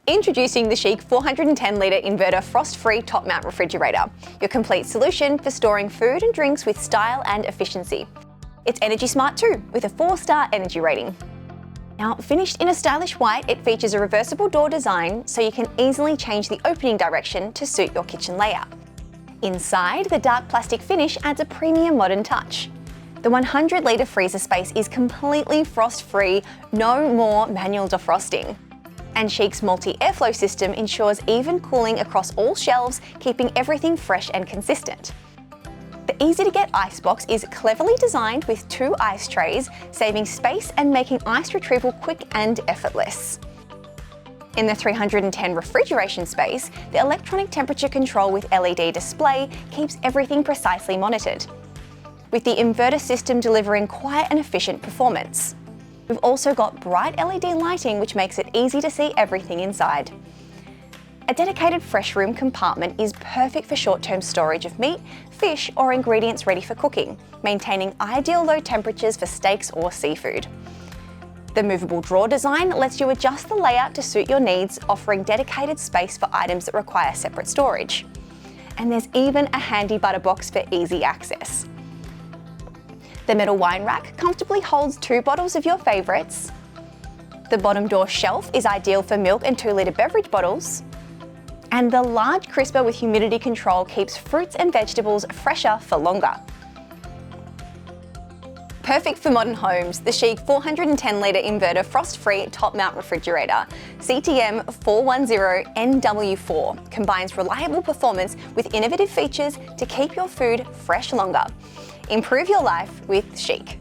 Introducing the CHiQ 410-litre Inverter frost-free top-mount refrigerator, your complete solution for storing food and drinks with style and efficiency. It's energy smart too, with a 4-star energy rating. Now, finished in a stylish white, it features a reversible door design so you can easily change the opening direction to suit your kitchen layout. Inside, the dark plastic finish adds a premium modern touch. The 100-litre freezer space is completely frost-free, no more manual defrosting. And CHiQ's multi-airflow system ensures even cooling across all shelves, keeping everything fresh and consistent. The easy-to-get icebox is cleverly designed with 2 ice trays, saving space and making ice retrieval quick and effortless. In the 310 refrigeration space, the electronic temperature control with LED display keeps everything precisely monitored, with the inverter system delivering quiet and efficient performance. We've also got bright LED lighting, which makes it easy to see everything inside. A dedicated fresh room compartment is perfect for short-term storage of meat, fish, or ingredients ready for cooking, maintaining ideal low temperatures for steaks or seafood. The movable drawer design lets you adjust the layout to suit your needs, offering dedicated space for items that require separate storage. And there's even a handy butter box for easy access. The metal wine rack comfortably holds 2 bottles of your favourites. The bottom door shelf is ideal for milk and 2-litre beverage bottles. And the large crisper with humidity control keeps fruits and vegetables fresher for longer. Perfect for modern homes, the CHiQ 410-litre Inverter frost-free top-mount refrigerator, CTM410NW4, combines reliable performance with innovative features to keep your food fresh longer. Improve your life with CHiQ.